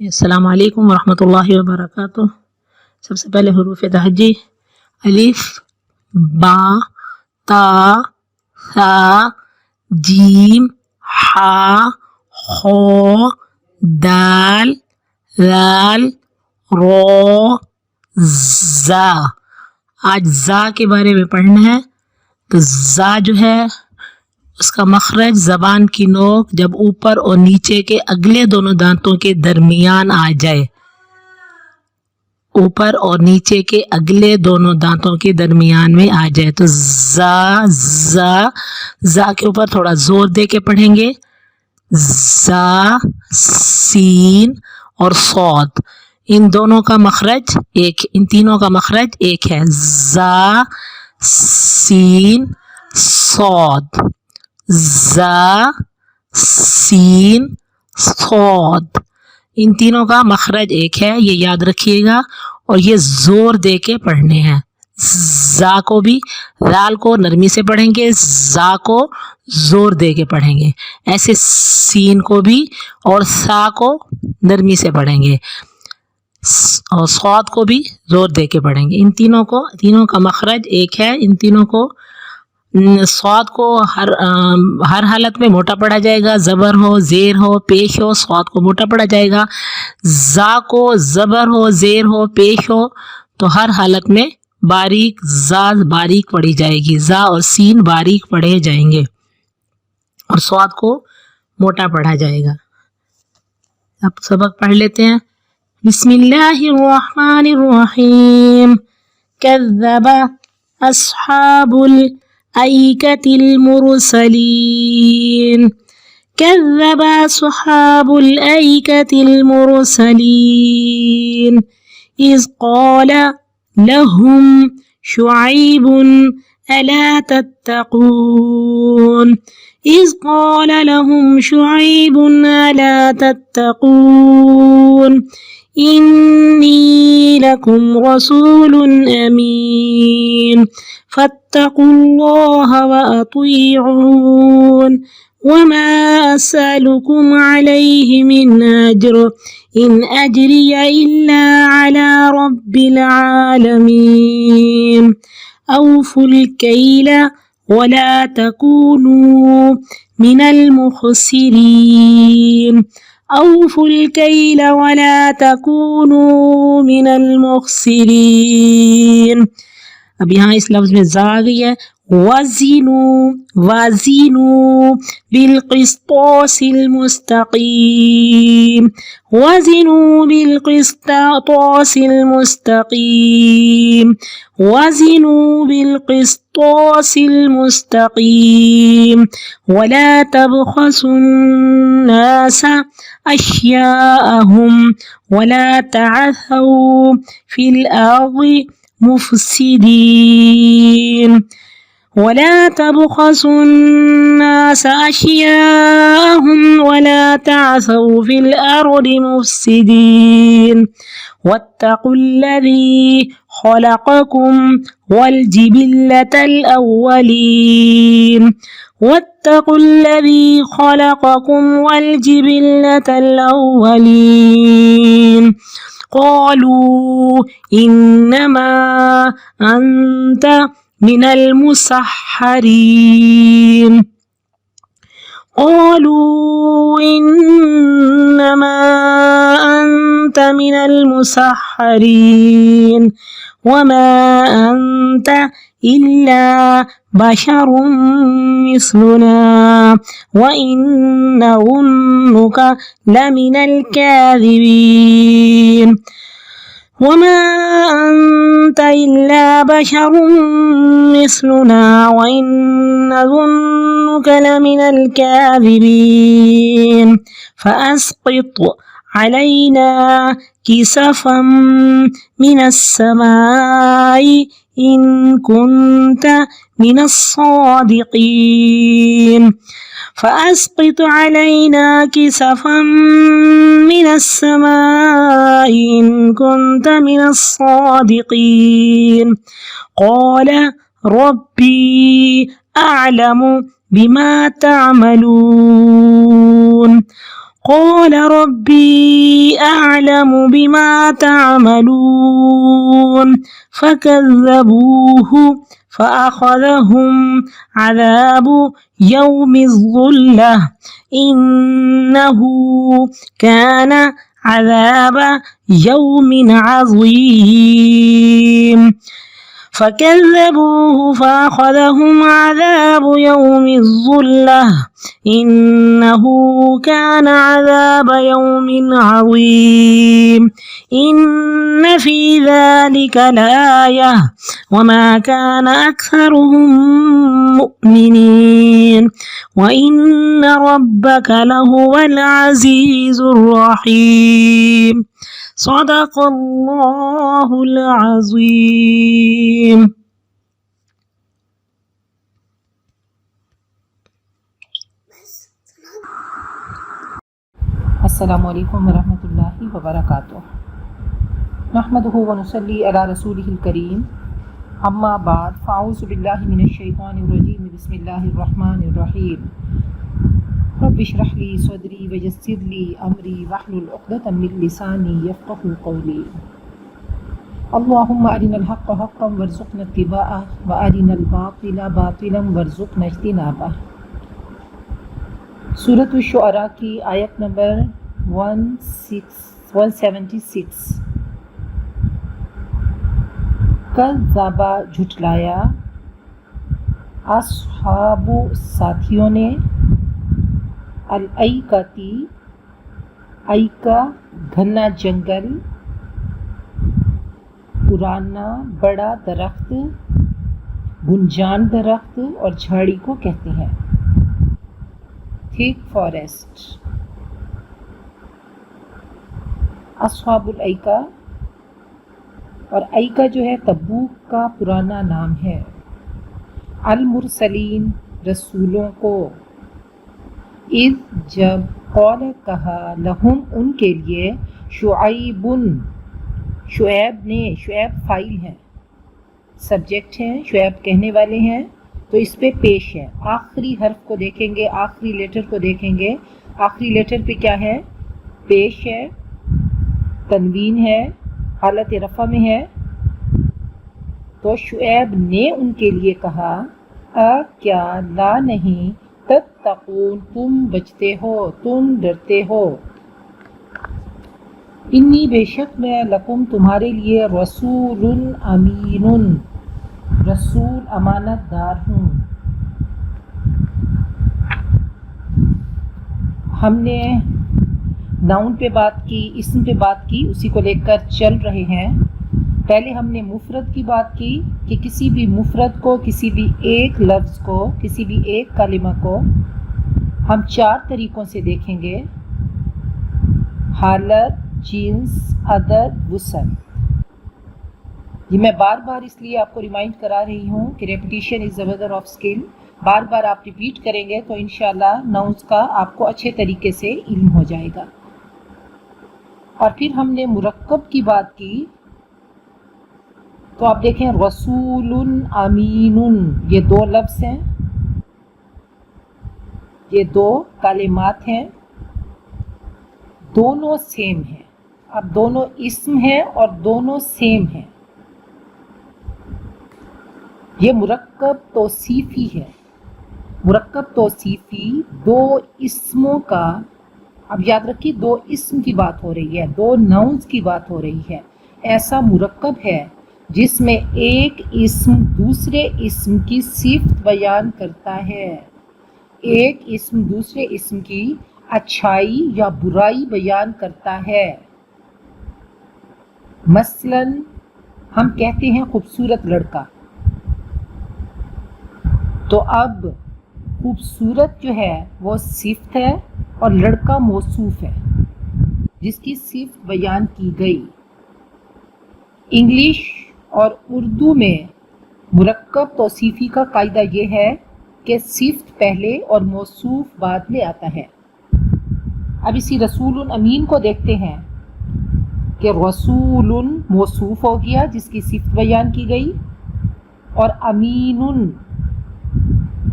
السلام علیکم ورحمۃ اللہ وبرکاتہ۔ سب سے پہلے حروف تہجی الف با تا ثا جیم حا خو دال ذال رو زا۔ آج زا کے بارے میں پڑھنا ہے۔ تو زا جو ہے اس کا مخرج زبان کی نوک جب اوپر اور نیچے کے اگلے دونوں دانتوں کے درمیان آ جائے، اوپر اور نیچے کے اگلے دونوں دانتوں کے درمیان میں آ جائے تو زا زا زا کے اوپر تھوڑا زور دے کے پڑھیں گے۔ زا سین اور صاد ان دونوں کا مخرج ایک، ان تینوں کا مخرج ایک ہے۔ زا سین صاد، زا سین صاد، ان تینوں کا مخرج ایک ہے، یہ یاد رکھیے گا اور یہ زور دے کے پڑھنے ہیں۔ زا کو بھی رال کو نرمی سے پڑھیں گے، زا کو زور دے کے پڑھیں گے، ایسے سین کو بھی اور سا کو نرمی سے پڑھیں گے اور صاد کو بھی زور دے کے پڑھیں گے۔ ان تینوں کا مخرج ایک ہے۔ ان تینوں کو صاد کو ہر حالت میں موٹا پڑھا جائے گا، زبر ہو زیر ہو پیش ہو صاد کو موٹا پڑھا جائے گا۔ زا کو زبر ہو زیر ہو پیش ہو تو ہر حالت میں باریک زا باریک پڑھی جائے گی، زا اور سین باریک پڑھے جائیں گے اور صاد کو موٹا پڑھا جائے گا۔ اب سبق پڑھ لیتے ہیں۔ بسم اللہ الرحمن الرحیم۔ کذب اصحاب الایکۃ المرسلین۔ كذب أصحاب الأيكة المرسلين إذ قال لهم شعيب ألا تتقون إذ قال لهم شعيب ألا تتقون إني لكم رسول أمين فاتقوا الله وأطيعون وما أسألكم عليه من أجر إن أجري إلا على رب العالمين أوفوا الكيل ولا تكونوا من المخسرين أوفوا الكيل ولا تكونوا من المخسرين۔ اب یہاں اس لفظ میں زا آ گئی ہے۔ وزنوا بالقسطاس المستقيم وزنوا بالقسطاس المستقيم وزنوا بالقسطاس المستقيم ولا تبخسوا الناس أشياءهم ولا تعثوا في الأرض مفسدين ولا تبخسوا الناس أشياءهم ولا تعثوا في الأرض مفسدين واتقوا الذي خلقكم والجبلة الأولين واتقوا الذي خلقكم والجبلة الأولين قالوا إنما أنت من المسحرين قالوا إنما أنت من المسحرين وما أنت إلا بشر مثلنا وإن نظنك لمن الكاذبين وما أنت إلا بشر مثلنا وإن نظنك لمن الكاذبين فأسقط علينا كسفا من السماء إن كنت من الصادقين فأسقط علينا كسفا من السماء إن كنت من الصادقين قال ربي أعلم بما تعملون قال ربي أعلم أعلم بما تعملون فكذبوه فأخذهم عذاب يوم الظلة إنه كان عذاب يوم عظيم فكذبوه فأخذهم عذاب يوم الظلة إنه كان عذاب يوم عظيم إن في ذلك لآية وما كان أكثرهم مؤمنين وإن ربك لهو العزيز الرحيم صدق اللہ العظیم. السلام علیکم ورحمۃ اللہ وبرکاتہ. نحمدہ ونصلی علی رسولہ الکریم. اما بعد فاعوذ باللہ من الشیطان الرجیم بسم اللہ الرحمن الرحیم. رب اشرح لی صدری ویسر لی امری واحلل عقدۃ من لسانی یفقهوا قولی. اللہم ارنا الحق حقا وارزقنا اتباعہ وارنا الباطل باطلا وارزقنا اجتنابہ. سورۃ الشعراء کی آیت نمبر 176. کذب جھٹلایا، اصحاب ساتھیوں نے، الایکتی ایکا گھنا جنگل، پرانا بڑا درخت، گنجان درخت اور جھاڑی کو کہتے ہیں، تھک فارسٹ. اصحاب الایکا، اور ایکا جو ہے تبوک کا پرانا نام ہے. المرسلین، رسولوں کو. اذ جب، قول کہا، لہم ان کے لیے، شعیب، شعیب نے، شعیب فاعل ہیں، سبجیکٹ ہیں، شعیب کہنے والے ہیں تو اس پہ پیش ہے. آخری حرف کو دیکھیں گے، آخری لیٹر کو دیکھیں گے. آخری لیٹر پہ کیا ہے؟ پیش ہے، تنوین ہے، حالت رفع میں ہے. تو شعیب نے ان کے لیے کہا، کیا لا نہیں، تتقون تم بچتے ہو، تم ڈرتے ہو. انی بے شک میں، لکم تمہارے لیے، رسول امین، رسول امانت دار ہوں. ہم نے ناؤن پہ بات کی، اسم پہ بات کی، اسی کو لے کر چل رہے ہیں. پہلے ہم نے مفرد کی بات کی کہ کسی بھی مفرد کو، کسی بھی ایک لفظ کو، کسی بھی ایک کلمہ کو ہم 4 طریقوں سے دیکھیں گے: حالت، جنس، عدد، وصف. یہ میں بار بار اس لیے آپ کو ریمائنڈ کرا رہی ہوں کہ repetition is the mother of skill. بار بار آپ ریپیٹ کریں گے تو انشاءاللہ ناؤنس کا آپ کو اچھے طریقے سے علم ہو جائے گا. اور پھر ہم نے مرکب کی بات کی تو آپ دیکھیں، رسول امین، یہ 2 لفظ ہیں، یہ 2 کلمات ہیں، دونوں سیم ہیں. اب دونوں اسم ہیں اور دونوں سیم ہیں. یہ مرکب توصیفی ہے. مرکب توصیفی 2 اسموں کا، اب یاد رکھیے 2 اسم کی بات ہو رہی ہے، 2 ناؤنز کی بات ہو رہی ہے. ایسا مرکب ہے جس میں ایک اسم دوسرے اسم کی صفت بیان کرتا ہے، ایک اسم دوسرے اسم کی اچھائی یا برائی بیان کرتا ہے. مثلا ہم کہتے ہیں خوبصورت لڑکا، تو اب خوبصورت جو ہے وہ صفت ہے اور لڑکا موصوف ہے جس کی صفت بیان کی گئی. انگلش اور اردو میں مرکب توصیفی کا قاعدہ یہ ہے کہ صفت پہلے اور موصوف بعد میں آتا ہے. اب اسی رسول امین کو دیکھتے ہیں کہ رسول موصوف ہو گیا جس کی صفت بیان کی گئی، اور امین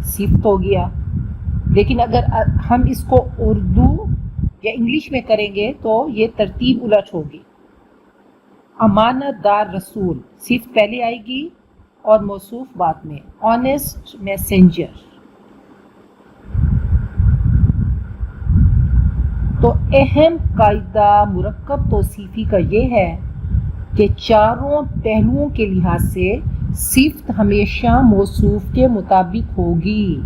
صفت ہو گیا. لیکن اگر ہم اس کو اردو یا انگلش میں کریں گے تو یہ ترتیب الٹ ہوگی. امانت دار رسول صفت پہلے آئے گی اور موصوف بعد میں. Honest messenger. تو اہم قاعدہ مرکب توصیفی کا یہ ہے کہ چاروں پہلوؤں کے لحاظ سے صفت ہمیشہ موصوف کے مطابق ہوگی.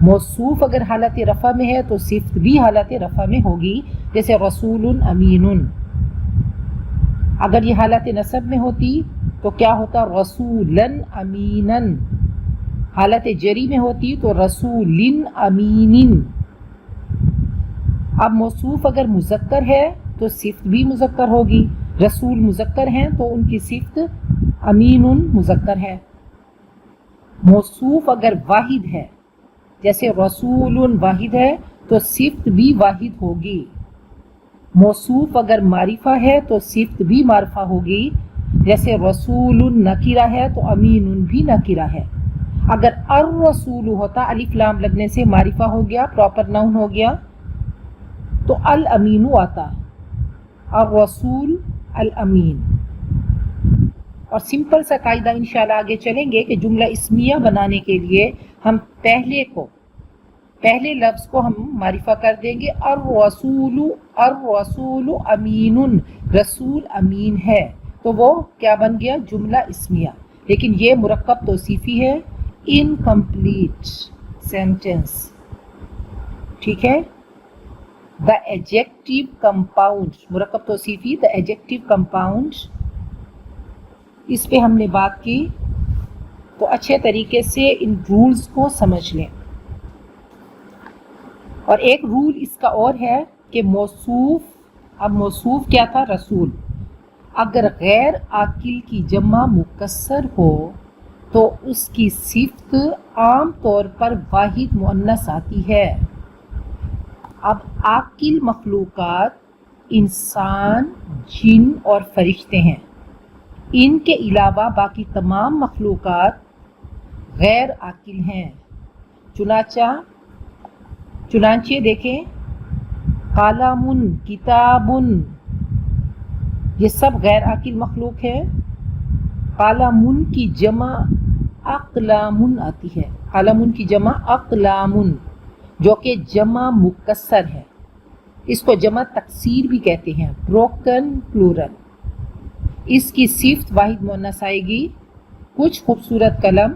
موصوف اگر حالت رفع میں ہے تو صفت بھی حالت رفع میں ہوگی، جیسے رسول امین. اگر یہ حالت نصب میں ہوتی تو کیا ہوتا؟ رسولن امینن. حالت جری میں ہوتی تو رسولن امینن. اب موصوف اگر مذکر ہے تو صفت بھی مذکر ہوگی. رسول مذکر ہیں تو ان کی صفت امین مذکر ہے. موصوف اگر واحد ہے جیسے رسول واحد ہے تو صفت بھی واحد ہوگی. موصوف اگر معرفہ ہے تو صفت بھی معرفہ ہوگی، جیسے رسول نکرہ ہے تو امین بھی نکرہ ہے. اگر الرسول ہوتا الف لام لگنے سے معرفہ ہو گیا، پراپر ناؤن ہو گیا، تو الامین آتا. الرسول الامین. اور سمپل سا قاعدہ انشاءاللہ آگے چلیں گے کہ جملہ اسمیہ بنانے کے لیے ہم پہلے لفظ کو ہم معرفہ کر دیں گے. الرسول امین. رسول امین ہے تو وہ کیا بن گیا؟ جملہ اسمیہ. لیکن یہ مرکب توصیفی ہے، انکمپلیٹ سینٹینس. ٹھیک ہے. دا ایڈجیکٹیو کمپاؤنڈ مرکب توصیفی، دا ایڈجیکٹیو کمپاؤنڈ، اس پہ ہم نے بات کی. تو اچھے طریقے سے ان رولز کو سمجھ لیں. اور ایک رول اس کا اور ہے کہ موصوف کیا تھا؟ رسول. اگر غیر عاقل کی جمع مکسر ہو تو اس کی صفت عام طور پر واحد مؤنث آتی ہے. اب عاقل مخلوقات انسان، جن اور فرشتے ہیں. ان کے علاوہ باقی تمام مخلوقات غیر عاقل ہیں. چنانچہ دیکھیں قلم، کتاب، یہ سب غیر عاقل مخلوق ہے. قلم کی جمع اقلام آتی ہے. قلم کی جمع اقلام، جو کہ جمع مکسر ہے. اس کو جمع تکسیر بھی کہتے ہیں، بروکن پلورل. اس کی صفت واحد مؤنث آئے گی. کچھ خوبصورت قلم،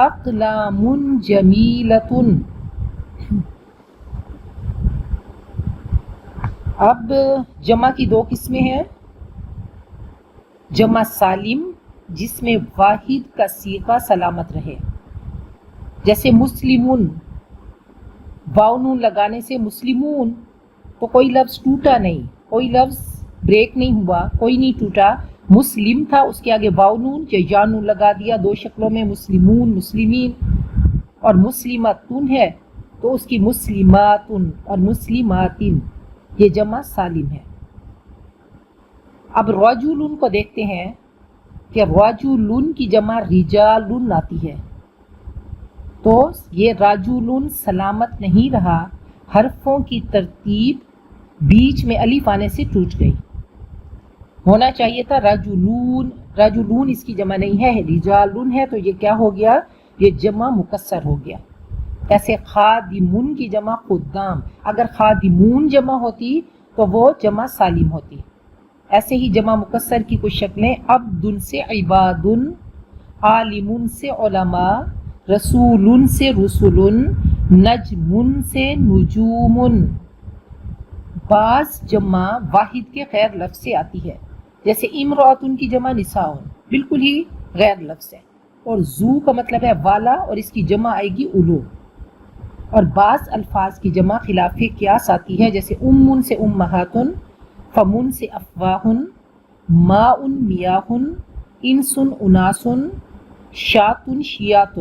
اقلام جمیلۃ. اب جمع کی دو قسمیں ہیں. جمع سالم جس میں واحد کا صیغہ سلامت رہے، جیسے مسلمون. واو نون لگانے سے مسلمون تو کوئی لفظ ٹوٹا نہیں، کوئی لفظ بریک نہیں ہوا، کوئی نہیں ٹوٹا. مسلم تھا، اس کے آگے واو نون یا نون لگا دیا، دو شکلوں میں مسلمون، مسلمین. اور مسلمتن ہے تو اس کی مسلماتن اور مسلماتن، یہ جمع سالم ہے. اب رجلن کو دیکھتے ہیں کہ رجلن کی جمع رجالن آتی ہے. تو یہ رجلن سلامت نہیں رہا، حرفوں کی ترتیب بیچ میں الف آنے سے ٹوٹ گئی. ہونا چاہیے تھا رجلون. رجلون اس کی جمع نہیں ہے، رجالن ہے، تو یہ کیا ہو گیا؟ یہ جمع مکسر ہو گیا. ایسے خادمون کی جمع خدام. اگر خادمون جمع ہوتی تو وہ جمع سالم ہوتی. ایسے ہی جمع مکسر کی کچھ شکلیں، عبد سے عباد، عالم سے علماء، رسول سے رسول، نجم سے نجوم. بعض جمع واحد کے غیر لفظ سے آتی ہے، جیسے امرأۃ کی جمع نساء، بالکل ہی غیر لفظ ہے. اور زو کا مطلب ہے والا، اور اس کی جمع آئے گی الو. اور بعض الفاظ کی جمع خلاف قیاس آتی ہے، جیسے امن سے امہات، فمن سے افواہ، ماء میاہ، انس اناس، شات شیات.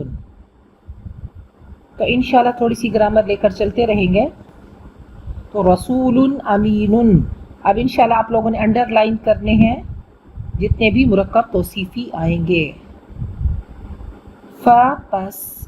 تو انشاءاللہ تھوڑی سی گرامر لے کر چلتے رہیں گے. تو رسول امین. اب انشاءاللہ آپ لوگوں نے انڈر لائن کرنے ہیں جتنے بھی مرکب توصیفی آئیں گے. پس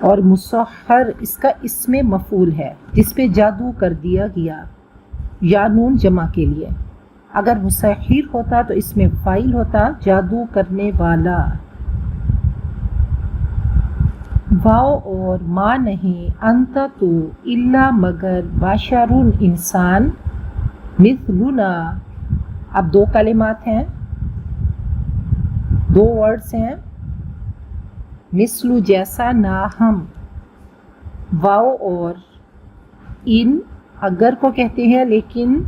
اور مسحر اس کا اسم مفعول ہے جس پہ جادو کر دیا گیا، یا نون جمع کے لیے. اگر مسحر ہوتا تو اس میں فاعل ہوتا جادو کرنے والا. واو اور ما نہیں، انت تو، الا مگر، بشرون انسان، مثلنا. اب دو کلمات ہیں، دو ورڈز ہیں، مثل جیسا، نا ہم. واو اور ان اگر کو کہتے ہیں، لیکن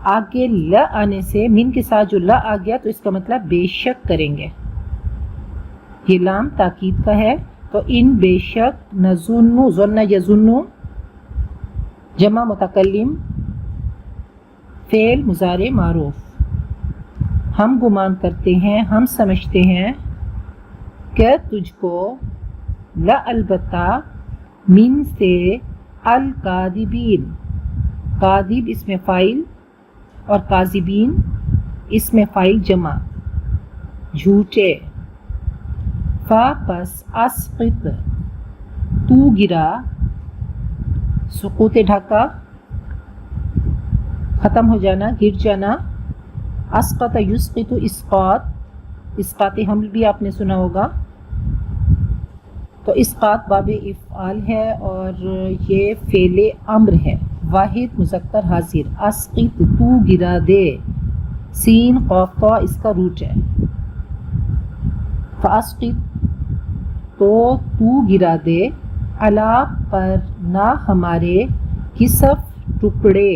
آگے ل آنے سے، من کے ساتھ جو ل آ گیا تو اس کا مطلب بے شک کریں گے. یہ لام تاکید کا ہے، تو ان بے شک، نظن، ظن یظن، جمع متکلم، فعل مضارع معروف. ہم گمان کرتے ہیں، ہم سمجھتے ہیں کہ تجھ کو، لا البتہ، من سے، الکاذبین، کاذب اس میں فاعل اور کاذبین اس میں فاعل جمع، جھوٹے. فا پس اسقط، تو گرا، سقوط ڈھکا، ختم ہو جانا، گر جانا. اسقط یسقط اسقاط، اسقاط حمل بھی آپ نے سنا ہوگا. تو اسقاط باب افعال ہے اور یہ فعل امر ہے، واحد مذکر حاضر. اسقط تو گرا دے، سین قاف طا اس کا روٹ ہے. فاسقط تو گرا دے، علا پر، نہ ہمارے، کسف ٹکڑے،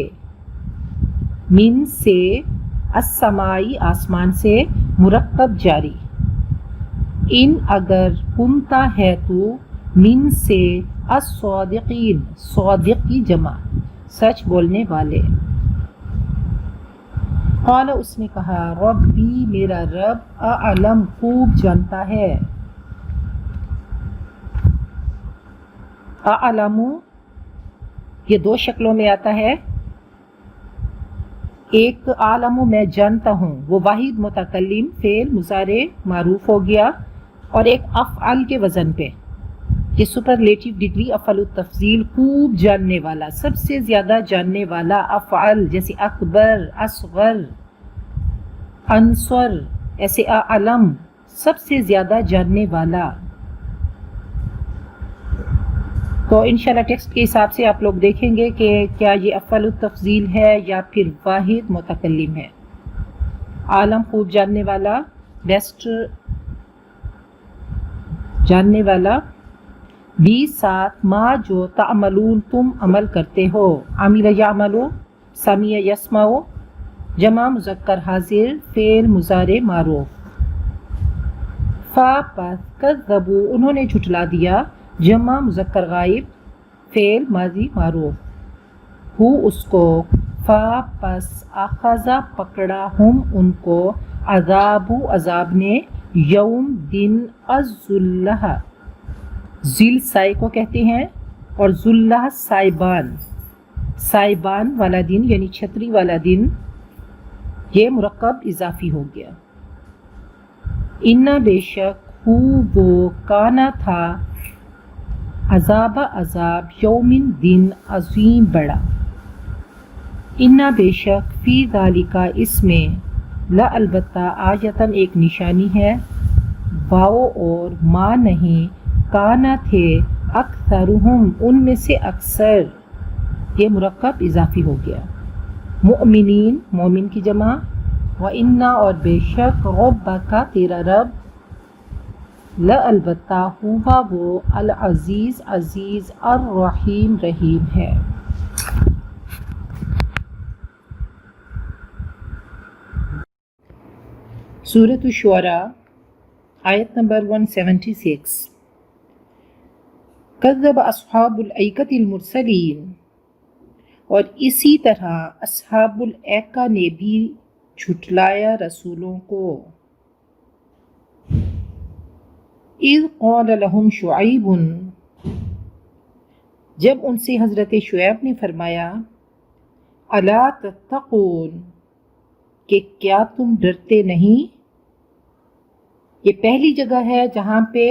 من سے، السمائی آسمان سے، مرکب جاری. ان اگر، کنتا ہے تو، من سے، الصادقین، صادق کی جمع، سچ بولنے والے. قال اس نے کہا، ربی میرا رب، اعلم خوب جانتا ہے. اعلم یہ دو شکلوں میں آتا ہے. ایک اعلم میں جانتا ہوں، وہ واحد متکلم فعل مضارع معروف ہو گیا، اور ایک افعل کے وزن پہ، یہ سپرلیٹیو ڈگری افعل التفضیل، خوب جاننے والا، سب سے زیادہ جاننے والا. افعل جیسے اکبر، اصغر، انصر، ایسے اعلم سب سے زیادہ جاننے والا. تو انشاءاللہ ٹیکسٹ کے حساب سے آپ لوگ دیکھیں گے کہ کیا یہ افعل التفضیل ہے یا پھر واحد متکلم ہے. عالم خوب جاننے والا، بیسٹ جاننے والا. بھی ساتھ، ما جو، تعملون تم عمل کرتے ہو، عمل یعملو، سمیع یسمعو، جمع مذکر حاضر فعل مضارع معروف. فا پس کذبوا انہوں نے جھٹلا دیا، جمع مذکر غائب فعل ماضی معروف. ہو اس کو، فا پس اخذا پکڑا، ہم ان کو، عذاب عذاب نے، یوم دن، الذلہ ذل سائے کو کہتے ہیں، اور ذلہ سائبان، سائبان والا دن یعنی چھتری والا دن. یہ مرکب اضافی ہو گیا. انا بے شک، ہو وہ، کانا تھا، عذاب عذاب، یومن دن، عظیم بڑا. انا بے شک، فی ذالکا اس میں، لا البتہ، آیتن ایک نشانی ہے. واو اور ما نہیں، کانا تھے، اکثرہم ان میں سے اکثر، یہ مرکب اضافی ہو گیا. مؤمنین مومن کی جمع. وَإِنَّا اور بے شک، ربک تیرا رب، لا البتہ، ہوا وہ، العزیز عزیز، الرحیم رحیم ہے. سورۃ الشعراء آیت نمبر 176. کذب اصحاب الایکۃ المرسلین، اور اسی طرح اصحاب الایکہ نے بھی جھٹلایا رسولوں کو. اذ قال لهم شعیب، جب ان سے حضرت شعیب نے فرمایا، الا تتقون کہ کیا تم ڈرتے نہیں. یہ پہلی جگہ ہے جہاں پہ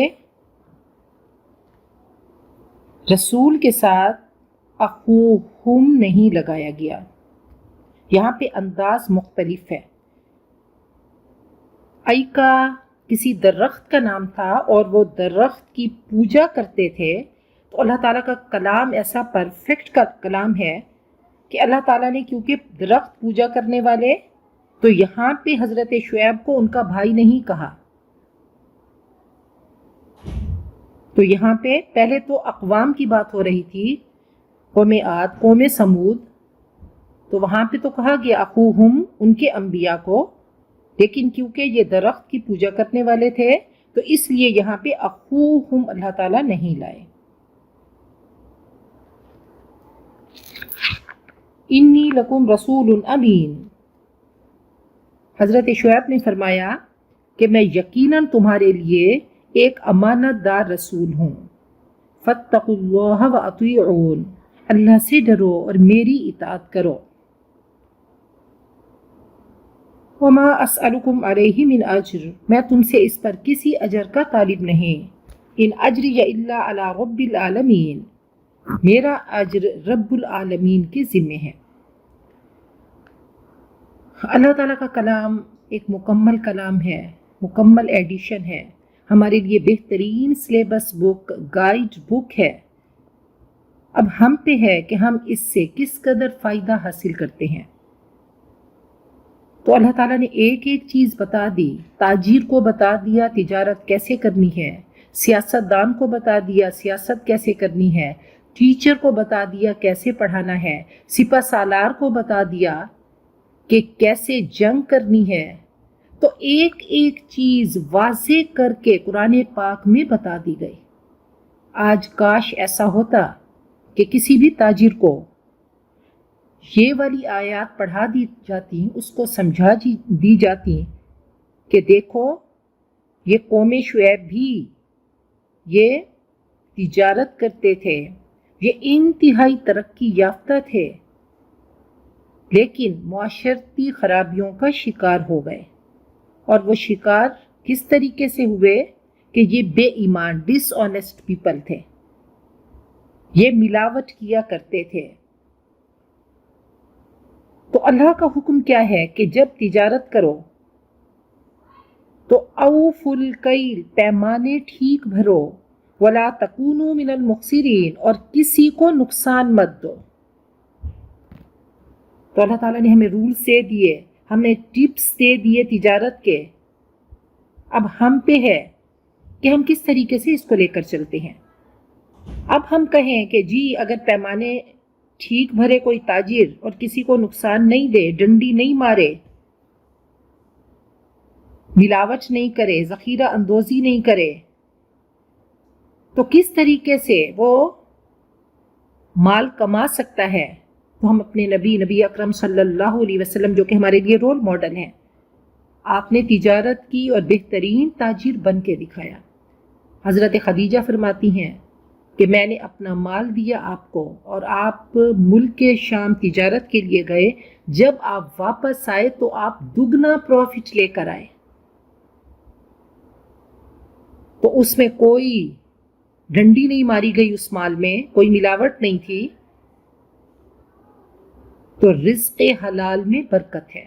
رسول کے ساتھ اخوہم نہیں لگایا گیا، یہاں پہ انداز مختلف ہے۔ ایکا کسی درخت کا نام تھا اور وہ درخت کی پوجا کرتے تھے، تو اللہ تعالیٰ کا کلام ایسا پرفیکٹ کا کلام ہے کہ اللہ تعالیٰ نے کیونکہ درخت پوجا کرنے والے، تو یہاں پہ حضرت شعیب کو ان کا بھائی نہیں کہا۔ تو یہاں پہ پہلے تو اقوام کی بات ہو رہی تھی، قوم عاد، قوم سمود، تو وہاں پہ تو کہا گیا اخوہم ان کے انبیاء کو، لیکن کیونکہ یہ درخت کی پوجا کرنے والے تھے تو اس لیے یہاں پہ اخوہم اللہ تعالیٰ نہیں لائے۔ انی لکم رسول امین، حضرت شعیب نے فرمایا کہ میں یقیناً تمہارے لیے ایک امانت دار رسول ہوں۔ فاتقوا اللہ واطیعون، اللہ سے ڈرو اور میری اطاعت کرو۔ وما اسألکم علیہ من اجر، میں تم سے اس پر کسی اجر کا طالب نہیں۔ ان اجری الا علی رب العالمین، میرا اجر رب العالمین کے ذمے ہے۔ اللہ تعالیٰ کا کلام ایک مکمل کلام ہے، مکمل ایڈیشن ہے، ہمارے لیے بہترین سلیبس بک، گائیڈ بک ہے۔ اب ہم پہ ہے کہ ہم اس سے کس قدر فائدہ حاصل کرتے ہیں۔ تو اللہ تعالیٰ نے ایک ایک چیز بتا دی، تاجر کو بتا دیا تجارت کیسے کرنی ہے، سیاست دان کو بتا دیا سیاست کیسے کرنی ہے، ٹیچر کو بتا دیا کیسے پڑھانا ہے، سپہ سالار کو بتا دیا کہ کیسے جنگ کرنی ہے۔ تو ایک ایک چیز واضح کر کے قرآن پاک میں بتا دی گئی۔ آج کاش ایسا ہوتا کہ کسی بھی تاجر کو یہ والی آیات پڑھا دی جاتی، اس کو سمجھا دی جاتی کہ دیکھو یہ قوم شعیب بھی یہ تجارت کرتے تھے، یہ انتہائی ترقی یافتہ تھے، لیکن معاشرتی خرابیوں کا شکار ہو گئے۔ اور وہ شکار کس طریقے سے ہوئے کہ یہ بے ایمان، ڈس آنیسٹ پیپل تھے، یہ ملاوٹ کیا کرتے تھے۔ تو اللہ کا حکم کیا ہے کہ جب تجارت کرو تو اوفوا الکیل، پیمانے ٹھیک بھرو، ولا تکونوا من المخسرین، اور کسی کو نقصان مت دو۔ تو اللہ تعالیٰ نے ہمیں رولز دے دیے، ہمیں ٹپس دے دیے تجارت کے، اب ہم پہ ہے کہ ہم کس طریقے سے اس کو لے کر چلتے ہیں۔ اب ہم کہیں کہ جی اگر پیمانے ٹھیک بھرے کوئی تاجر اور کسی کو نقصان نہیں دے، ڈنڈی نہیں مارے، ملاوٹ نہیں کرے، ذخیرہ اندوزی نہیں کرے، تو کس طریقے سے وہ مال کما سکتا ہے؟ تو ہم اپنے نبی اکرم صلی اللہ علیہ وسلم جو کہ ہمارے لیے رول ماڈل ہیں، آپ نے تجارت کی اور بہترین تاجر بن کے دکھایا۔ حضرت خدیجہ فرماتی ہیں کہ میں نے اپنا مال دیا آپ کو اور آپ ملک شام تجارت کے لیے گئے، جب آپ واپس آئے تو آپ دگنا پروفٹ لے کر آئے۔ تو اس میں کوئی ڈنڈی نہیں ماری گئی، اس مال میں کوئی ملاوٹ نہیں تھی۔ تو رزق حلال میں برکت ہے۔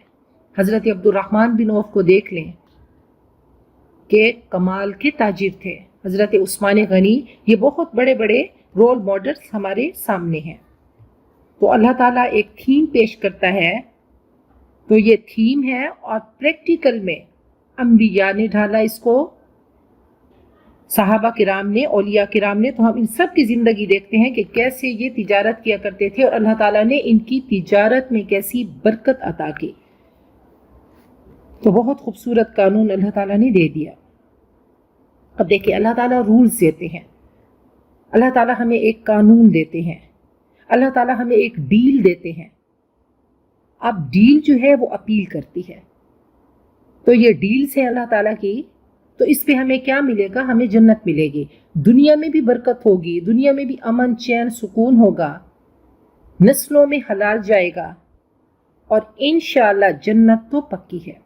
حضرت عبد الرحمن بن عوف کو دیکھ لیں کہ کمال کے تاجر تھے، حضرت عثمان غنی، یہ بہت بڑے بڑے رول ماڈلز ہمارے سامنے ہیں۔ تو اللہ تعالیٰ ایک تھیم پیش کرتا ہے، تو یہ تھیم ہے اور پریکٹیکل میں انبیاء نے ڈھالا اس کو، صحابہ کرام نے، اولیاء کرام نے، تو ہم ان سب کی زندگی دیکھتے ہیں کہ کیسے یہ تجارت کیا کرتے تھے اور اللہ تعالیٰ نے ان کی تجارت میں کیسی برکت عطا کی۔ تو بہت خوبصورت قانون اللہ تعالیٰ نے دے دیا۔ اب دیکھیں اللہ تعالیٰ رولز دیتے ہیں، اللہ تعالیٰ ہمیں ایک قانون دیتے ہیں، اللہ تعالیٰ ہمیں ایک ڈیل دیتے ہیں۔ اب ڈیل جو ہے وہ اپیل کرتی ہے، تو یہ ڈیلز ہے اللہ تعالیٰ کی، تو اس پہ ہمیں کیا ملے گا؟ ہمیں جنت ملے گی، دنیا میں بھی برکت ہوگی، دنیا میں بھی امن چین سکون ہوگا، نسلوں میں حلال جائے گا، اور انشاءاللہ جنت تو پکی ہے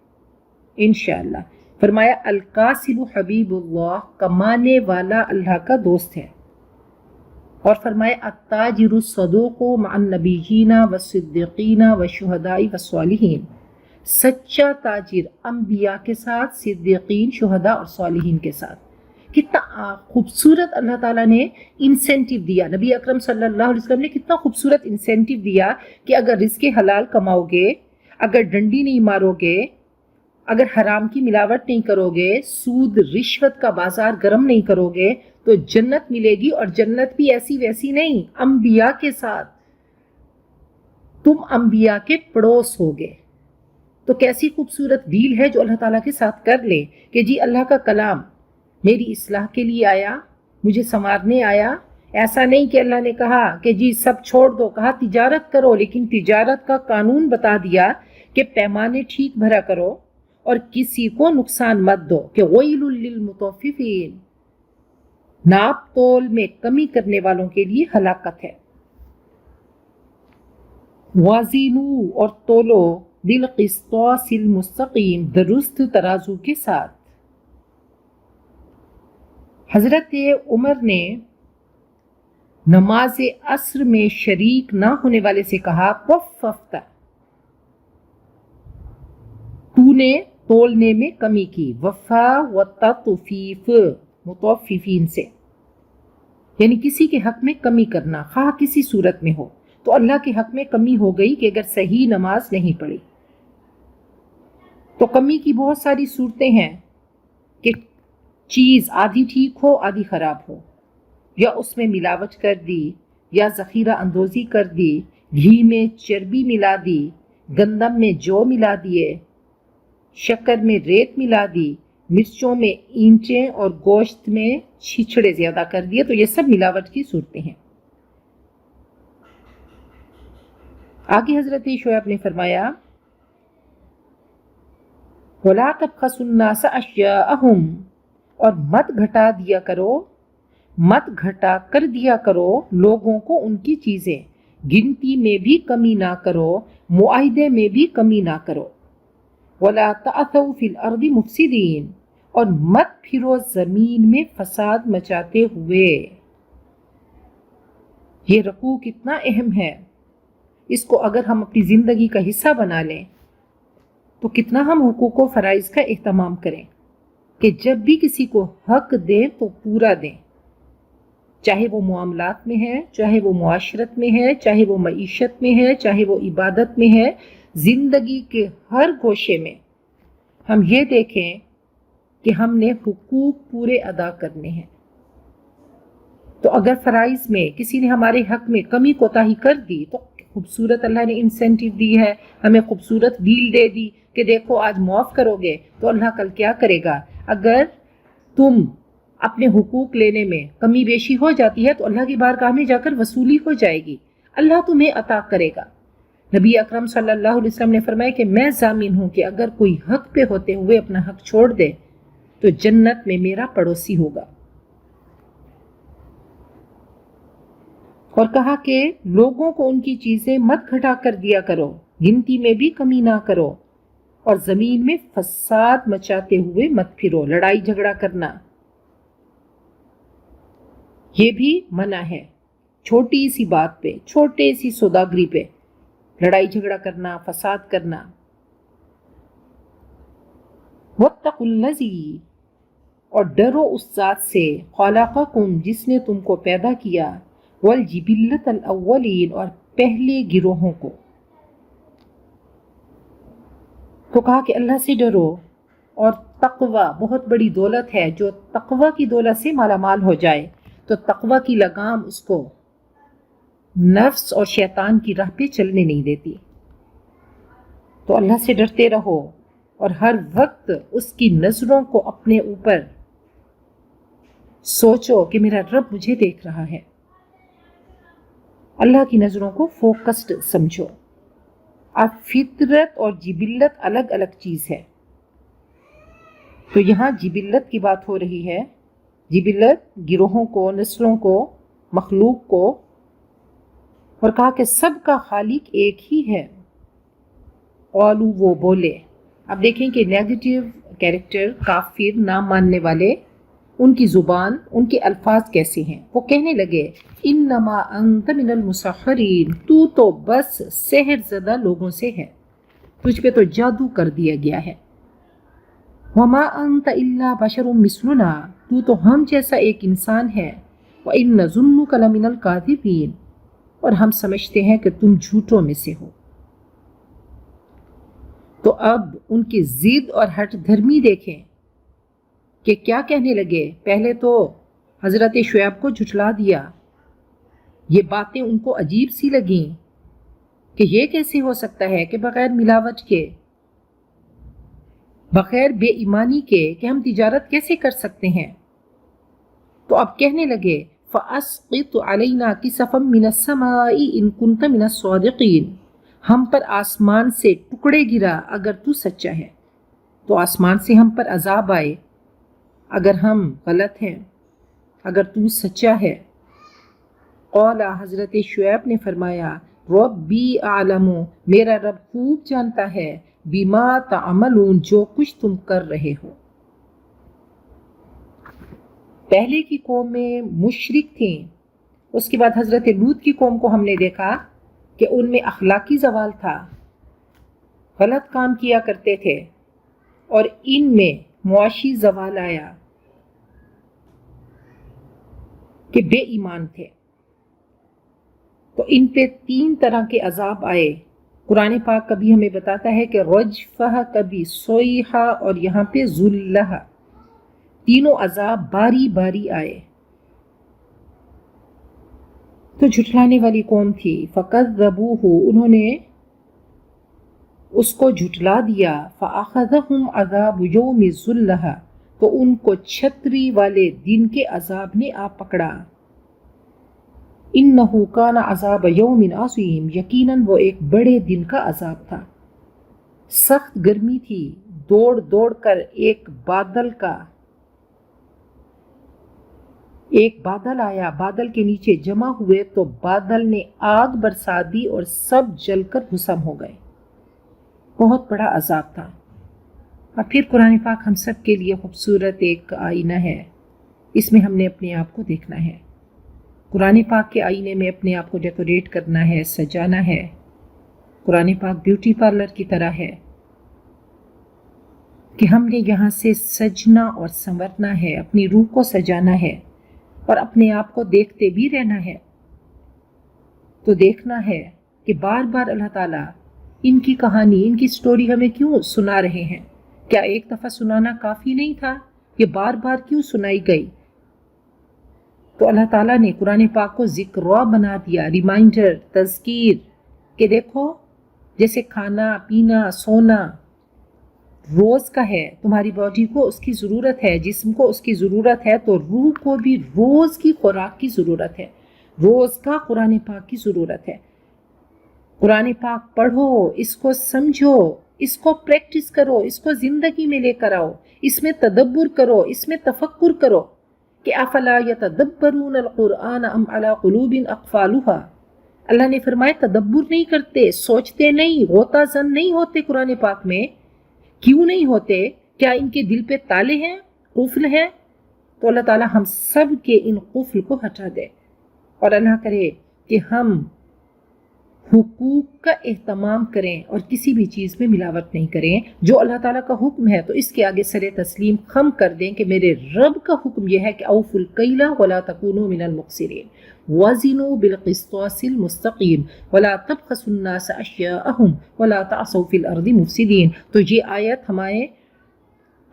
انشاءاللہ۔ فرمایا القاسب حبیب اللہ، کمانے والا اللہ کا دوست ہے۔ اور فرمائے التاجر الصدوق مع النبیین والصدیقین والشہداء والصالحین، سچا تاجر انبیاء کے ساتھ، صدیقین، شہداء اور صالحین کے ساتھ۔ کتنا خوبصورت اللہ تعالیٰ نے انسینٹیو دیا، نبی اکرم صلی اللہ علیہ وسلم نے کتنا خوبصورت انسینٹیو دیا کہ اگر رزق حلال کماؤ گے، اگر ڈنڈی نہیں مارو گے، اگر حرام کی ملاوٹ نہیں کرو گے، سود رشوت کا بازار گرم نہیں کرو گے تو جنت ملے گی، اور جنت بھی ایسی ویسی نہیں، انبیاء کے ساتھ، تم انبیاء کے پڑوس ہوگے۔ تو کیسی خوبصورت ڈیل ہے جو اللہ تعالیٰ کے ساتھ کر لے کہ جی اللہ کا کلام میری اصلاح کے لیے آیا، مجھے سنوارنے آیا۔ ایسا نہیں کہ اللہ نے کہا کہ جی سب چھوڑ دو، کہا تجارت کرو، لیکن تجارت کا قانون بتا دیا کہ پیمانے ٹھیک بھرا کرو اور کسی کو نقصان مت دو، کہ ویل للمطففین، ناپ تول میں کمی کرنے والوں کے لیے ہلاکت ہے۔ وازنوا، اور تولو، بالقسطاس المستقیم، درست ترازو کے ساتھ۔ حضرت عمر نے نماز عصر میں شریک نہ ہونے والے سے کہا طففت، تو نے تولنے میں کمی کی، وفا و تطفیف، مطففین سے، یعنی کسی کے حق میں کمی کرنا، خواہ کسی صورت میں ہو۔ تو اللہ کے حق میں کمی ہو گئی کہ اگر صحیح نماز نہیں پڑھی تو کمی کی بہت ساری صورتیں ہیں کہ چیز آدھی ٹھیک ہو آدھی خراب ہو، یا اس میں ملاوٹ کر دی، یا ذخیرہ اندوزی کر دی، گھی میں چربی ملا دی، گندم میں جو ملا دیے، شکر میں ریت ملا دی، مرچوں میں اینٹیں اور گوشت میں چھچڑے زیادہ کر دیے، تو یہ سب ملاوٹ کی صورتیں ہیں۔ آگے حضرت شعیب نے فرمایا وَلَا تَبْخَسُوا النَّاسَ أَشْيَاءَهُمْ، اور مت گھٹا دیا کرو، مت گھٹا کر دیا کرو لوگوں کو ان کی چیزیں، گنتی میں بھی کمی نہ کرو، معاہدے میں بھی کمی نہ کرو۔ وَلَا تَعْثَوْا فِي الْأَرْضِ مُفْسِدِينَ، اور مت پھرو زمین میں فساد مچاتے ہوئے۔ یہ رکوع کتنا اہم ہے، اس کو اگر ہم اپنی زندگی کا حصہ بنا لیں تو کتنا ہم حقوق و فرائض کا اہتمام کریں کہ جب بھی کسی کو حق دیں تو پورا دیں، چاہے وہ معاملات میں ہے، چاہے وہ معاشرت میں ہے، چاہے وہ معیشت میں ہے، چاہے وہ عبادت میں ہے، زندگی کے ہر گوشے میں ہم یہ دیکھیں کہ ہم نے حقوق پورے ادا کرنے ہیں۔ تو اگر فرائض میں کسی نے ہمارے حق میں کمی کوتاہی کر دی تو خوبصورت اللہ نے انسینٹیو دی ہے، ہمیں خوبصورت ڈیل دے دی کہ دیکھو آج معاف کرو گے تو اللہ کل کیا کرے گا۔ اگر تم اپنے حقوق لینے میں کمی بیشی ہو جاتی ہے تو اللہ کی بارگاہ میں جا کر وصولی ہو جائے گی، اللہ تمہیں عطا کرے گا۔ نبی اکرم صلی اللہ علیہ وسلم نے فرمایا کہ میں ضامن ہوں کہ اگر کوئی حق پہ ہوتے ہوئے اپنا حق چھوڑ دے تو جنت میں میرا پڑوسی ہوگا۔ اور کہا کہ لوگوں کو ان کی چیزیں مت گھٹا کر دیا کرو، گنتی میں بھی کمی نہ کرو، اور زمین میں فساد مچاتے ہوئے مت پھرو، لڑائی جھگڑا کرنا یہ بھی منع ہے۔ چھوٹی سی بات پہ، چھوٹے سی سوداگری پہ لڑائی جھگڑا کرنا، فساد کرنا۔ وَاتَّقُوا الَّذِي، اور ڈرو اس ذات سے، خَلَقَكُم، جس نے تم کو پیدا کیا، وَالْجِبِلَّةَ الْأَوَّلِينَ، اور پہلے گروہوں کو۔ تو کہا کہ اللہ سے ڈرو، اور تقوی بہت بڑی دولت ہے، جو تقوی کی دولت سے مالا مال ہو جائے تو تقوی کی لگام اس کو نفس اور شیطان کی راہ پہ چلنے نہیں دیتی۔ تو اللہ سے ڈرتے رہو اور ہر وقت اس کی نظروں کو اپنے اوپر سوچو کہ میرا رب مجھے دیکھ رہا ہے۔ اللہ کی نظروں کو فوکسڈ سمجھو۔ اب فطرت اور جبلت الگ الگ چیز ہے، تو یہاں جبلت کی بات ہو رہی ہے، جبلت گروہوں کو، نسلوں کو، مخلوق کو، اور کہا کہ سب کا خالق ایک ہی ہے۔ قالوا، وہ بولے۔ اب دیکھیں کہ نیگیٹو کیریکٹر، کافر، نہ ماننے والے، ان کی زبان، ان کے الفاظ کیسے ہیں۔ وہ کہنے لگے انما انت من المسحرین، تو بس سحر زدہ لوگوں سے ہے، تجھ پہ تو جادو کر دیا گیا ہے۔ وما انت الا بشر مثلنا، تو ہم جیسا ایک انسان ہے۔ وان نظنک لمن الکاذبین، اور ہم سمجھتے ہیں کہ تم جھوٹوں میں سے ہو۔ تو اب ان کی ضد اور ہٹ دھرمی دیکھیں کہ کیا کہنے لگے۔ پہلے تو حضرت شعیب کو جھٹلا دیا، یہ باتیں ان کو عجیب سی لگیں کہ یہ کیسے ہو سکتا ہے کہ بغیر ملاوٹ کے، بغیر بے ایمانی کے، کہ ہم تجارت کیسے کر سکتے ہیں۔ تو اب کہنے لگے فَأَسْقِطْ عَلَيْنَا كِسَفًا مِّنَ السَّمَاءِ إِن كُنتَ مِنَ الصَّادِقِينَ، ہم پر آسمان سے ٹکڑے گرا اگر تو سچا ہے، تو آسمان سے ہم پر عذاب آئے اگر ہم غلط ہیں، اگر تو سچا ہے۔ قال، حضرت شعیب نے فرمایا ربی اعلم، میرا رب خوب جانتا ہے، بما تعملون، جو کچھ تم کر رہے ہو۔ پہلے کی قوم میں مشرک تھیں، اس کے بعد حضرت لوط کی قوم کو ہم نے دیکھا کہ ان میں اخلاقی زوال تھا، غلط کام کیا کرتے تھے، اور ان میں معاشی زوال آیا کہ بے ایمان تھے۔ تو ان پہ 3 طرح کے عذاب آئے۔ قرآن پاک کبھی ہمیں بتاتا ہے کہ رجفہ، کبھی سوئحہ، اور یہاں پہ ذلہ، تینوں عذاب باری باری آئے۔ تو جھٹلانے والی قوم تھی، فَكَذَّبُوهُ، انہوں نے اس کو جھٹلا دیا، فَأَخَذَهُمْ عَذَابُ يَوْمِ الظُّلَّةِ، تو ان کو چھتری والے دن کے عذاب نے آ پکڑا۔ اِنَّهُ كَانَ عَذَابَ يَوْمٍ عَظِيمٍ، یقیناً وہ ایک بڑے دن کا عذاب تھا۔ سخت گرمی تھی، دوڑ دوڑ کر ایک بادل آیا، بادل کے نیچے جمع ہوئے تو بادل نے آگ برسا دی اور سب جل کر بھسم ہو گئے۔ بہت بڑا عذاب تھا۔ اور پھر قرآن پاک ہم سب کے لیے خوبصورت ایک آئینہ ہے، اس میں ہم نے اپنے آپ کو دیکھنا ہے۔ قرآن پاک کے آئینے میں اپنے آپ کو ڈیکوریٹ کرنا ہے، سجانا ہے۔ قرآن پاک بیوٹی پارلر کی طرح ہے کہ ہم نے یہاں سے سجنا اور سنورنا ہے، اپنی روح کو سجانا ہے، اور اپنے آپ کو دیکھتے بھی رہنا ہے۔ تو دیکھنا ہے کہ بار بار اللہ تعالیٰ ان کی کہانی، ان کی سٹوری ہمیں کیوں سنا رہے ہیں؟ کیا ایک دفعہ سنانا کافی نہیں تھا؟ یہ بار بار کیوں سنائی گئی؟ تو اللہ تعالیٰ نے قرآن پاک کو ذکر بنا دیا، ریمائنڈر، تذکیر، کہ دیکھو جیسے کھانا پینا سونا روز کا ہے، تمہاری باڈی کو اس کی ضرورت ہے، جسم کو اس کی ضرورت ہے، تو روح کو بھی روز کی خوراک کی ضرورت ہے، روز کا قرآن پاک کی ضرورت ہے۔ قرآن پاک پڑھو، اس کو سمجھو، اس کو پریکٹس کرو، اس کو زندگی میں لے کر آؤ، اس میں تدبر کرو، اس میں تفکر کرو کہ افلا یتدبرون القرآن ام علی قلوب اقفالها۔ اللہ نے فرمایا تدبر نہیں کرتے، سوچتے نہیں، غوطہ زن نہیں ہوتے قرآن پاک میں۔ کیوں نہیں ہوتے؟ کیا ان کے دل پہ تالے ہیں، قفل ہیں؟ تو اللہ تعالیٰ ہم سب کے ان قفل کو ہٹا دے، اور اللہ کرے کہ ہم حقوق کا اہتمام کریں اور کسی بھی چیز میں ملاوٹ نہیں کریں۔ جو اللہ تعالیٰ کا حکم ہے تو اس کے آگے سر تسلیم خم کر دیں کہ میرے رب کا حکم یہ ہے کہ اوفوا الکیل ولا تکونوا من المخسرین وزنوا بالقسطاس المستقیم ولا تبخسوا الناس اشیاءهم ولا تعصوا فی الارض مفسدین۔ تو یہ آیت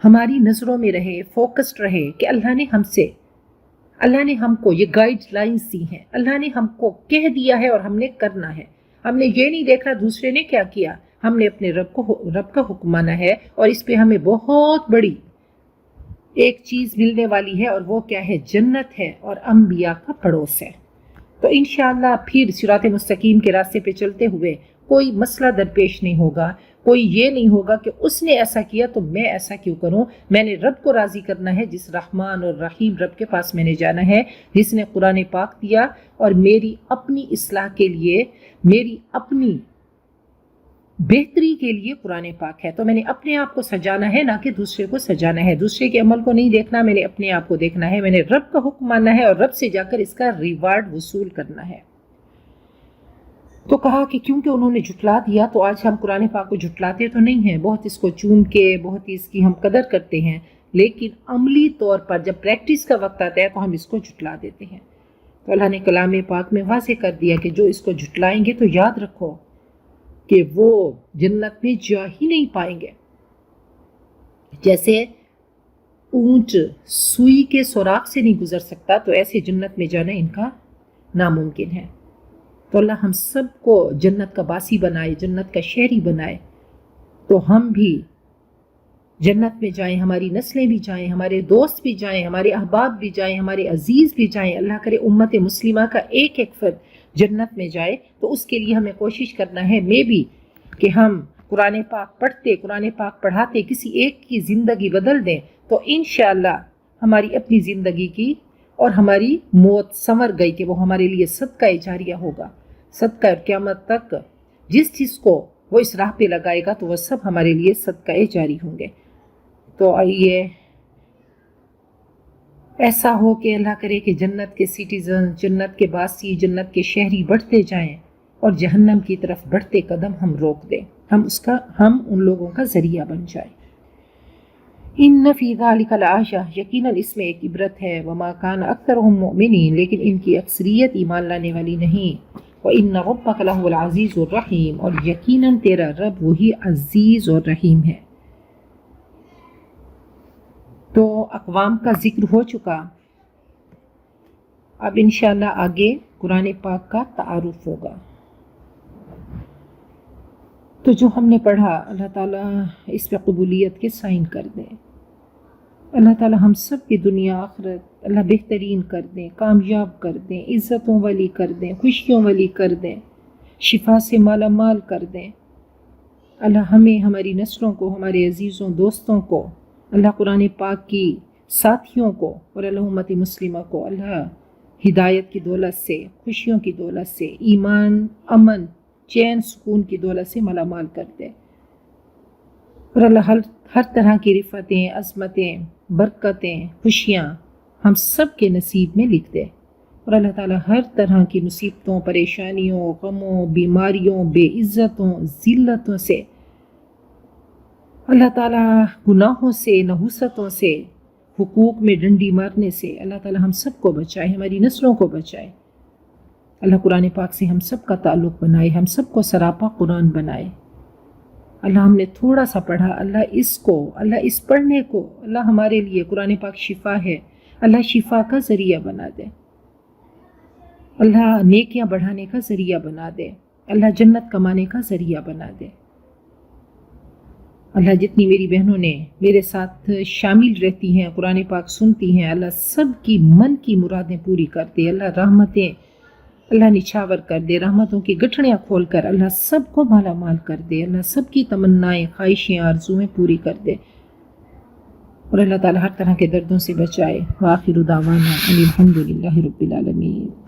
ہماری نظروں میں رہے، فوکسڈ رہے کہ اللہ نے ہم کو یہ گائیڈ لائنز دی ہیں، اللہ نے ہم کو کہہ دیا ہے اور ہم نے کرنا ہے۔ ہم نے یہ نہیں دیکھنا دوسرے نے کیا کیا، ہم نے اپنے رب کا حکم مانا ہے، اور اس پہ ہمیں بہت بڑی ایک چیز ملنے والی ہے، اور وہ کیا ہے؟ جنت ہے اور انبیاء کا پڑوس ہے۔ تو انشاءاللہ پھر صراط مستقیم کے راستے پہ چلتے ہوئے کوئی مسئلہ درپیش نہیں ہوگا، کوئی یہ نہیں ہوگا کہ اس نے ایسا کیا تو میں ایسا کیوں کروں۔ میں نے رب کو راضی کرنا ہے، جس رحمان اور رحیم رب کے پاس میں نے جانا ہے، جس نے قرآن پاک دیا اور میری اپنی اصلاح کے لیے، میری اپنی بہتری کے لیے قرآن پاک ہے. تو میں نے اپنے آپ کو سجانا ہے، نہ کہ دوسرے کو سجانا ہے. دوسرے کے عمل کو نہیں دیکھنا، میں نے اپنے آپ کو دیکھنا ہے. میں نے رب کا حکم ماننا ہے اور رب سے جا کر اس کا ریوارڈ وصول کرنا ہے. تو کہا کہ کیونکہ انہوں نے جھٹلا دیا تو آج ہم قرآن پاک کو جھٹلاتے تو نہیں ہیں، بہت اس کو چوم کے بہت اس کی ہم قدر کرتے ہیں، لیکن عملی طور پر جب پریکٹس کا وقت آتا ہے تو ہم اس کو جھٹلا دیتے ہیں. تو اللہ نے کلام پاک میں واضح کر دیا کہ جو اس کو جھٹلائیں گے تو یاد رکھو کہ وہ جنت میں جا ہی نہیں پائیں گے. جیسے اونٹ سوئی کے سوراخ سے نہیں گزر سکتا، تو ایسے جنت میں جانا ان کا ناممکن ہے. تو اللہ ہم سب کو جنت کا باسی بنائے، جنت کا شہری بنائے، تو ہم بھی جنت میں جائیں، ہماری نسلیں بھی جائیں، ہمارے دوست بھی جائیں، ہمارے احباب بھی جائیں، ہمارے عزیز بھی جائیں. اللہ کرے امت مسلمہ کا ایک ایک فرد جنت میں جائے. تو اس کے لیے ہمیں کوشش کرنا ہے، میں بھی، کہ ہم قرآن پاک پڑھتے، قرآن پاک پڑھاتے کسی ایک کی زندگی بدل دیں، تو انشاءاللہ ہماری اپنی زندگی کی اور ہماری موت سنور گئی کہ وہ ہمارے لیے صدقہ جاریہ ہوگا. صدقہ قیامت تک جس چیز کو وہ اس راہ پہ لگائے گا تو وہ سب ہمارے لیے صدقہ جاری ہوں گے. تو آئیے ایسا ہو کہ اللہ کرے کہ جنت کے سٹیزن، جنت کے باسی، جنت کے شہری بڑھتے جائیں اور جہنم کی طرف بڑھتے قدم ہم روک دیں، ہم ان لوگوں کا ذریعہ بن جائیں. ان فی ذلک لآیہ، یقیناً اس میں ایک عبرت ہے. وما کان اکثرهم مؤمنین، لیکن ان کی اکثریت ایمان لانے والی نہیں. وان ربک لہو العزیز الرحیم، اور یقیناً تیرا رب وہی عزیز اور رحیم ہے. تو اقوام کا ذکر ہو چکا، اب انشاءاللہ آگے قرآن پاک کا تعارف ہوگا. تو جو ہم نے پڑھا اللہ تعالیٰ اس پہ قبولیت کے سائن کر دیں. اللہ تعالیٰ ہم سب کی دنیا آخرت اللہ بہترین کر دیں، کامیاب کر دیں، عزتوں والی کر دیں، خوشیوں والی کر دیں، شفا سے مالا مال کر دیں. اللہ ہمیں، ہماری نسلوں کو، ہمارے عزیزوں دوستوں کو، اللہ قرآن پاک کی ساتھیوں کو اور اللہ امت مسلمہ کو اللہ ہدایت کی دولت سے، خوشیوں کی دولت سے، ایمان، امن، چین، سکون کی دولت سے مالا مال کر دے. اور اللہ ہر طرح کی رفتیں، عظمتیں، برکتیں، خوشیاں ہم سب کے نصیب میں لکھ دے. اور اللہ تعالیٰ ہر طرح کی مصیبتوں، پریشانیوں، غموں، بیماریوں، بے عزتوں، ذلتوں سے، اللہ تعالیٰ گناہوں سے، نحوستوں سے، حقوق میں ڈنڈی مارنے سے اللہ تعالیٰ ہم سب کو بچائے، ہماری نسلوں کو بچائے. اللہ قرآن پاک سے ہم سب کا تعلق بنائے، ہم سب کو سراپا قرآن بنائے. اللہ ہم نے تھوڑا سا پڑھا، اللہ اس پڑھنے کو اللہ ہمارے لیے قرآن پاک شفا ہے، اللہ شفا کا ذریعہ بنا دے، اللہ نیکیاں بڑھانے کا ذریعہ بنا دے، اللہ جنت کمانے کا ذریعہ بنا دے. اللہ جتنی میری بہنوں نے میرے ساتھ شامل رہتی ہیں، قرآن پاک سنتی ہیں، اللہ سب کی من کی مرادیں پوری کر دے. اللہ رحمتیں اللہ نچھاور کر دے، رحمتوں کی گٹھڑیاں کھول کر اللہ سب کو مالا مال کر دے. اللہ سب کی تمنائیں، خواہشیں، آرزویں پوری کر دے. اور اللہ تعالیٰ ہر طرح کے دردوں سے بچائے. وآخر دعوانا ان الحمد للہ رب العالمین.